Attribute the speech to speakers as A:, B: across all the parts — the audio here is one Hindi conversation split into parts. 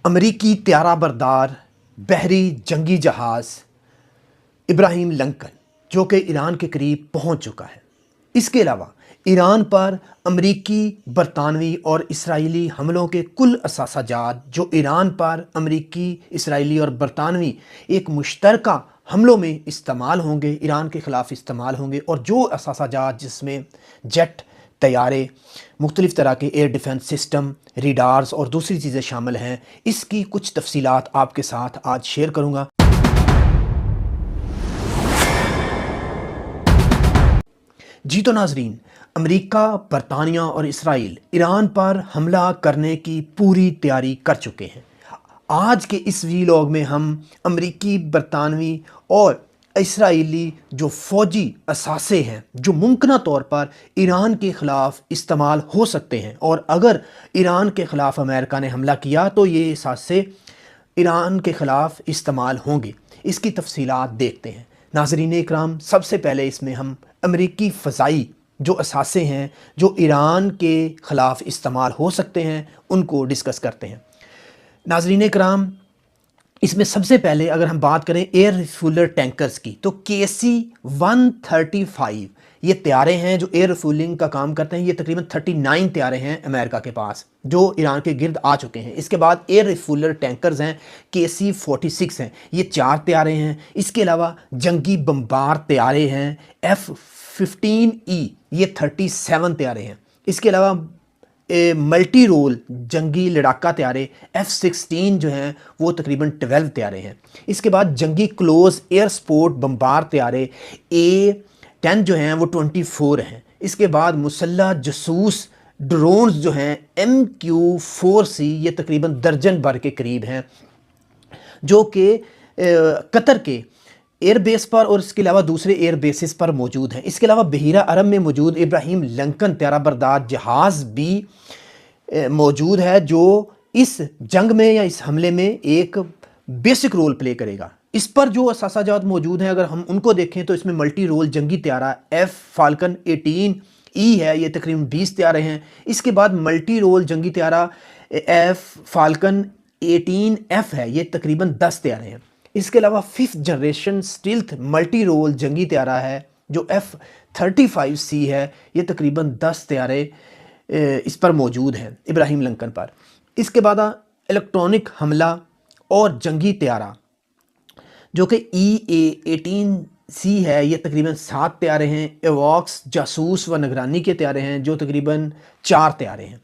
A: अमरीकी त्यारा बरदार बहरी जंगी जहाज़ इब्राहिम लिंकन जो कि ईरान के करीब पहुंच चुका है। इसके अलावा ईरान पर अमरीकी, बरतानवी और इसराइली हमलों के कुल असासाजात जो ईरान पर अमरीकी, इसराइली और बरतानवी एक मुश्तरका हमलों में इस्तेमाल होंगे, ईरान के ख़िलाफ़ इस्तेमाल होंगे। और जो असासाजात जिसमें जेट, तैयारे, मुख्तलिफ़ तरह के एयर डिफेंस सिस्टम, रेडार्स और दूसरी चीज़ें शामिल हैं, इसकी कुछ तफसीलात आपके साथ आज शेयर करूँगा। जी तो नाजरीन, अमेरिका, बरतानिया और इसराइल ईरान पर हमला करने की पूरी तैयारी कर चुके हैं। आज के इस वीलॉग में हम अमेरिकी, बरतानवी और इसराइली जो फ़ौजी असासे हैं जो मुमकिन तौर पर ईरान के ख़िलाफ़ इस्तेमाल हो सकते हैं, और अगर ईरान के ख़िलाफ़ अमेरिका ने हमला किया तो ये असासे ईरान के ख़िलाफ़ इस्तेमाल होंगे। इसकी तफसीलात देखते हैं। नाज़रीन इकराम, सबसे पहले इसमें हम अमेरिकी फ़ज़ाई जो असासे हैं जो ईरान के ख़िलाफ़ इस्तेमाल हो सकते हैं उनको डिस्कस करते हैं। नाज़रीन इकराम, इसमें सबसे पहले अगर हम बात करें एयर रिफ्यूलर टैंकर्स की, तो KC-135 ये त्यारे हैं जो एयर रिफ्यूलिंग का काम करते हैं। ये तकरीबन 39 त्यारे हैं अमेरिका के पास जो ईरान के गिर्द आ चुके हैं। इसके बाद एयर रिफ्यूलर टैंकर्स हैं, KC-46 हैं, ये 4 त्यारे हैं। इसके अलावा जंगी बम्बार त्यारे हैं, F-15E, ये 37 त्यारे हैं। इसके अलावा मल्टी रोल जंगी लड़ाका त्यारे F-16 जो हैं वो तकरीबन 12 त्यारे हैं। इसके बाद जंगी क्लोज एयर सपोर्ट बम्बार त्यारे A-10 जो हैं वो 24 हैं। इसके बाद मुसल्ला जसूस ड्रोन्स जो हैं MQ-4C, ये तकरीबन दर्जन भर के करीब हैं जो कि कतर के एयरबेस पर और इसके अलावा दूसरे एयरबेसिस पर मौजूद हैं। इसके अलावा बहीरा अरब में मौजूद इब्राहिम लिंकन त्यारा बरदार जहाज़ भी मौजूद है जो इस जंग में या इस हमले में एक बेसिक रोल प्ले करेगा। इस पर जो असासाजात मौजूद हैं अगर हम उनको देखें तो इसमें मल्टी रोल जंगी त्यारा F-फाल्कन 18E है, ये तकरीबन 20 त्यारे हैं। इसके बाद मल्टी रोल जंगी त्यारा F-फाल्कन 18F है, ये तकरीबन 10 त्यारे हैं। इसके अलावा 5th generation stealth multi role जंगी त्यारा है जो F-35C है, ये तकरीबन 10 त्यारे इस पर मौजूद हैं इब्राहिम लिंकन पर। इसके बाद इलेक्ट्रॉनिक हमला और जंगी त्यारा जो कि EA-18C है, ये तकरीबन 7 त्यारे हैं। एवॉक्स जासूस व निगरानी के त्यारे हैं जो तकरीबन 4 त्यारे हैं।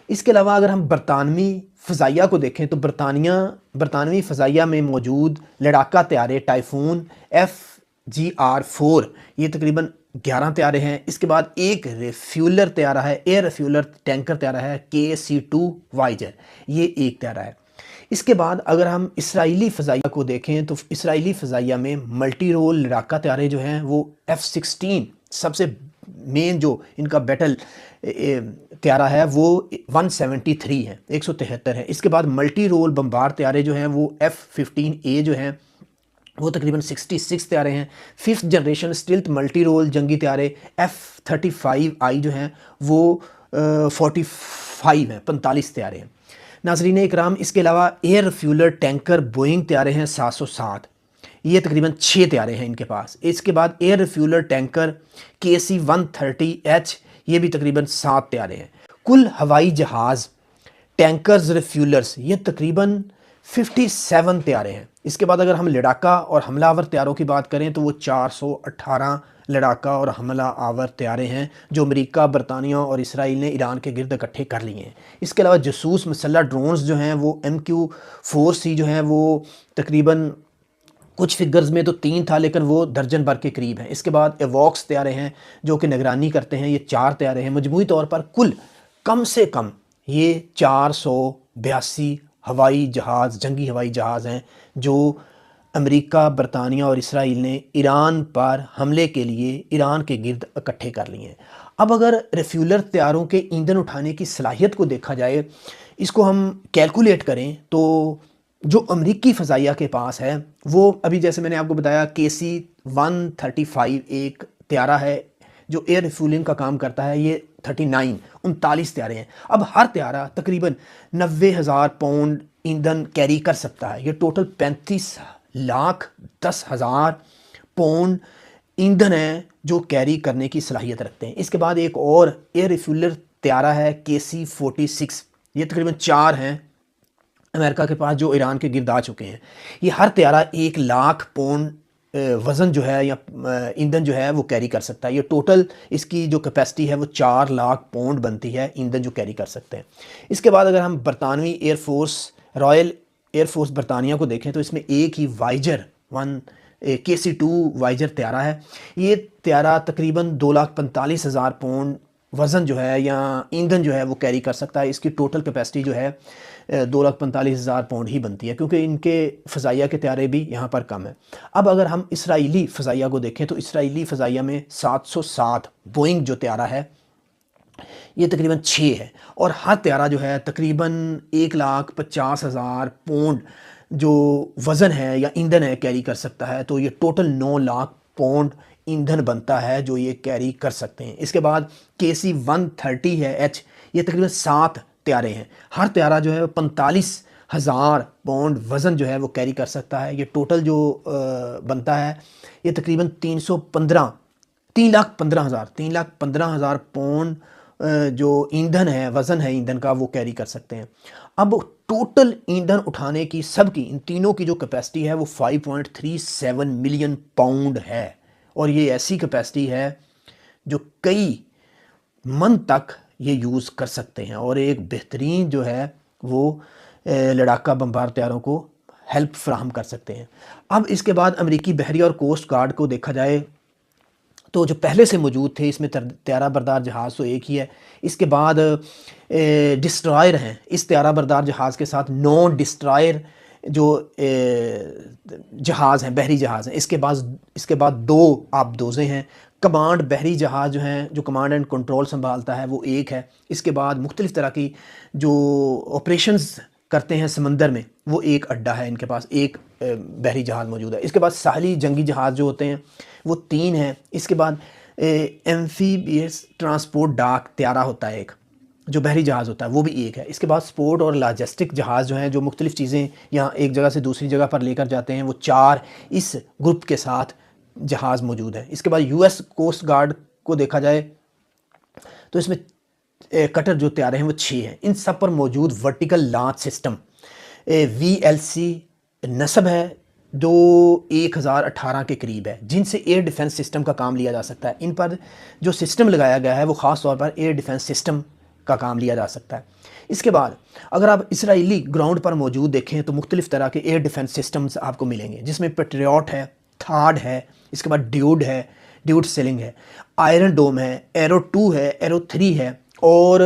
A: इसके अलावा अगर हम बरतानवी फ़ज़ाइया को देखें तो बरतानवी फ़ज़ाइया में मौजूद लड़ाका त्यारे टाइफून FGR-4, ये तकरीबन 11 त्यारे हैं। इसके बाद एक रिफ्यूलर त्यारा है, एयर रिफ्यूलर टैंकर त्यारा है KC-2 वाइजर, ये 1 त्यारा है। इसके बाद अगर हम इसराइली फ़ज़ाइया को देखें तो इसराइली फ़ज़ाइया में मल्टी रोल लड़ाका त्यारे जो हैं वो F-16 सबसे मेन जो इनका बैटल त्यारा है वो 173 है, 173 है। इसके बाद मल्टी रोल बम्बार त्यारे जो हैं वो F-15A जो हैं वो तकरीबन 66 त्यारे हैं। 5th generation stealth multi role जंगी त्यारे F-35I जो हैं वो 45 हैं, 45 त्यारे हैं। नाज़रीन इकराम, इसके अलावा एयर रिफ्यूलर टैंकर बोइंग त्यारे हैं 707, ये तकरीबन 6 त्यारे हैं इनके पास। इसके बाद एयर रिफ्यूलर टैंकर KC-130H, ये भी तकरीबन 7 त्यारे हैं। कुल हवाई जहाज़ टैंकर्स रिफ्यूलर्स ये तकरीबन 57 त्यारे हैं। इसके बाद अगर हम लड़ाका और हमलावर त्यारों की बात करें तो वो 418 लड़ाका और हमला आवर त्यारे हैं जो अमेरिका, बरतानिया और इसराइल ने ईरान के गिर्द इकट्ठे कर लिए हैं। इसके अलावा जसूस मसल्ला ड्रोन्स जो हैं वो MQ-4C जो हैं वो तकरीबन कुछ फिगर्स में तो 3 था लेकिन वो दर्जन भर के करीब हैं। इसके बाद एवॉक्स त्यारे हैं जो कि निगरानी करते हैं, ये 4 त्यारे हैं। मजमूई तौर पर कुल कम से कम ये 482 हवाई जहाज़, जंगी हवाई जहाज़ हैं जो अमेरिका, बरतानिया और इसराइल ने ईरान पर हमले के लिए ईरान के गिर्द इकट्ठे कर लिए हैं। अब अगर रिफ्यूलर त्यारों के ईंधन उठाने की सलाहियत को देखा जाए, इसको हम कैलकुलेट करें तो जो अमरीकी फ़ज़ाइया के पास है वो अभी जैसे मैंने आपको बताया KC-135 एक त्यारा है जो एयर रिफ्यूलिंग का काम करता है, ये 39 39 त्यारे हैं। अब हर त्यारा तकरीबन 90,000 पाउंड ईंधन कैरी कर सकता है। ये टोटल 35,10,000 पौंड ईंधन है जो कैरी करने की सलाहियत रखते हैं। इसके बाद एक और एयर रिफ्यूलर त्यारा है KC-46। ये तकरीबन 4 हैं अमेरिका के पास जो ईरान के गिर्द आ चुके हैं। ये हर त्यारा 1,00,000 पौंड वज़न जो है या ईंधन जो है वो कैरी कर सकता है। ये टोटल इसकी जो कैपेसिटी है वो 4,00,000 पौंड बनती है ईंधन जो कैरी कर सकते हैं। इसके बाद अगर हम बरतानवी एयरफोर्स रॉयल एयरफोर्स बरतानिया को देखें तो इसमें एक ही वाइजर KC-2 वाइजर त्यारा है। ये त्यारा तकरीबन 2,45,000 पौंड वज़न जो है या ईंधन जो है वो कैरी कर सकता है। इसकी टोटल कैपेसिटी जो है 2,45,000 पौंड ही बनती है, क्योंकि इनके फ़ज़ाइया के त्यारे भी यहाँ पर कम है। अब अगर हम इसराइली फ़ज़ाइया को देखें तो इसराइली फ़ज़ाइया में 707 बोइंग जो त्यारा है ये तकरीबन 6 है, और हर त्यारा जो है तकरीबन 1,50,000 पौंड जो वज़न है या ईंधन है कैरी कर सकता है। तो ये टोटल 9,00,000 पौंड ईंधन बनता है जो ये कैरी कर सकते हैं। इसके बाद KC-130 है H, ये तकरीबन 7 त्यारे हैं। हर त्यारा जो है 45,000 पौंड वज़न जो है वो कैरी कर सकता है। ये टोटल जो बनता है ये तकरीबन 3,15,000 पौंड जो ईंधन है, वज़न है ईंधन का, वो कैरी कर सकते हैं। अब टोटल ईंधन उठाने की सबकी इन तीनों की जो कैपेसिटी है वो 5.37 मिलियन पाउंड है, और ये ऐसी कैपेसिटी है जो कई मंथ तक ये यूज़ कर सकते हैं, और एक बेहतरीन जो है वो लड़ाका बमबार त्यारों को हेल्प फ्राहम कर सकते हैं। अब इसके बाद अमेरिकी बहरी और कोस्ट गार्ड को देखा जाए तो जो पहले से मौजूद थे इसमें त्यारा बरदार जहाज़ तो एक ही है। इसके बाद डिस्ट्रॉयर हैं। इस त्यारा बरदार जहाज़ के साथ 9 डिस्ट्रॉयर जो जहाज़ हैं, बहरी जहाज़ हैं। इसके बाद 2 आबदोज़े हैं। कमांड बहरी जहाज़ जो हैं, जो कमांड एंड कंट्रोल संभालता है, वो एक है। इसके बाद मुख्तलिफ़ तरह की जो ऑपरेशंस करते हैं समंदर में, वो एक अड्डा है इनके पास, एक बहरी जहाज़ मौजूद है। इसके बाद साहली जंगी जहाज़ जो होते हैं वो 3 हैं। इसके बाद एम्फीबियस ट्रांसपोर्ट डाक त्यारा होता है एक, जो बहरी जहाज़ होता है, वो भी एक है। इसके बाद स्पोर्ट और लॉजिस्टिक जहाज़ जो हैं, जो मुख्तलिफ़ चीज़ें यहाँ एक जगह से दूसरी जगह पर लेकर जाते हैं, वो 4 इस ग्रुप के साथ जहाज़ मौजूद है। इसके बाद US कोस्ट गार्ड को देखा जाए तो इसमें कटर जो त्यारे हैं वो 6 हैं। इन सब पर मौजूद वर्टिकल लॉन्च सिस्टम VLC नस्ब है जो 1018 के करीब है, जिनसे एयर डिफेंस सिस्टम का काम लिया जा सकता है। इन पर जो सिस्टम लगाया गया है वो ख़ास तौर पर एयर डिफेंस सिस्टम का काम लिया जा सकता है। इसके बाद अगर आप इसराइली ग्राउंड पर मौजूद देखें तो मुख्तलिफ़ तरह के एयर डिफेंस सिस्टम्स आपको मिलेंगे, जिसमें पेट्रियट है, थार्ड है, इसके बाद ड्यूड है, ड्यूड सेलिंग है, आयरन डोम है, एरो 2 है, एरो 3 है, और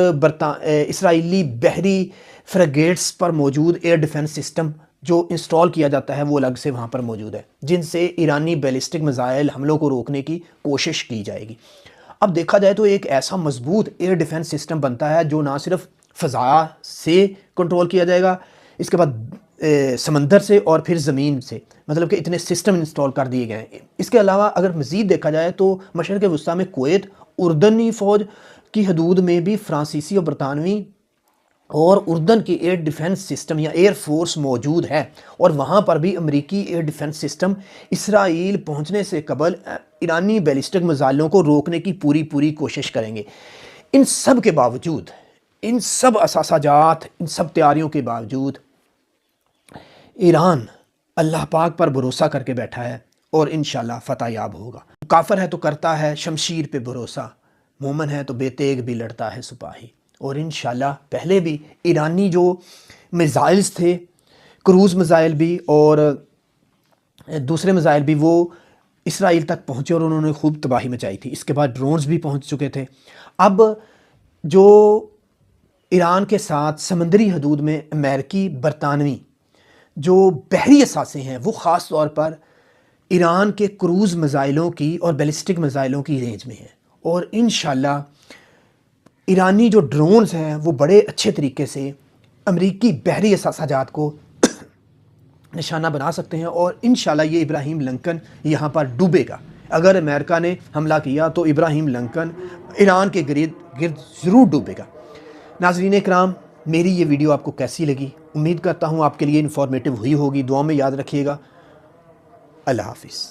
A: इसराइली बहरी फ्रिगेट्स पर मौजूद एयर डिफेंस सिस्टम जो इंस्टॉल किया जाता है वो अलग से वहाँ पर मौजूद है, जिनसे ईरानी बैलिस्टिक मिसाइल हमलों को रोकने की कोशिश की जाएगी। अब देखा जाए तो एक ऐसा मजबूत एयर डिफेंस सिस्टम बनता है जो ना सिर्फ फ़ज़ा से कंट्रोल किया जाएगा, इसके बाद समंदर से और फिर ज़मीन से, मतलब कि इतने सिस्टम इंस्टॉल कर दिए गए हैं। इसके अलावा अगर मज़ीद देखा जाए तो मशरिक़ वस्ता में कुवैत उर्दनी फ़ौज की हदूद में भी फ्रांसीसी और बरतानवी और उर्दन की एयर डिफेंस सिस्टम या एयर फोर्स मौजूद है, और वहाँ पर भी अमेरिकी एयर डिफेंस सिस्टम इसराइल पहुँचने से कबल ईरानी बैलिस्टिक मिसाइलों को रोकने की पूरी कोशिश करेंगे। इन सब के बावजूद, इन सब असासाजात, इन सब तैयारियों के बावजूद ईरान अल्लाह पाक पर भरोसा करके बैठा है और इंशाल्लाह फतह याब होगा। काफिर है तो करता है शमशीर पे भरोसा, मोमन है तो बेतेग भी लड़ता है सिपाही। और इंशाल्लाह पहले भी ईरानी जो मिसाइल्स थे, क्रूज़ मिसाइल भी और दूसरे मिसाइल भी, वो इसराइल तक पहुँचे और उन्होंने खूब तबाही मचाई थी। इसके बाद ड्रोन्स भी पहुँच चुके थे। अब जो ईरान के साथ समंदरी हदूद में अमेरिकी बरतानवी जो बहरी असासे हैं वो ख़ास तौर पर ईरान के क्रूज़ मिसाइलों की और बैलिस्टिक मिसाइलों की रेंज में हैं, और इंशाल्लाह ईरानी जो ड्रोन्स हैं वो बड़े अच्छे तरीके से अमेरिकी बहरी असासाजात को निशाना बना सकते हैं, और इंशाल्लाह ये इब्राहिम लिंकन यहाँ पर डूबेगा। अगर अमेरिका ने हमला किया तो इब्राहिम लिंकन ईरान के गिर्द ज़रूर डूबेगा। नाज़रीन इकराम, मेरी ये वीडियो आपको कैसी लगी? उम्मीद करता हूँ आपके लिए इन्फॉर्मेटिव हुई होगी। दुआ में याद रखिएगा। अल्लाह हाफ़िज़।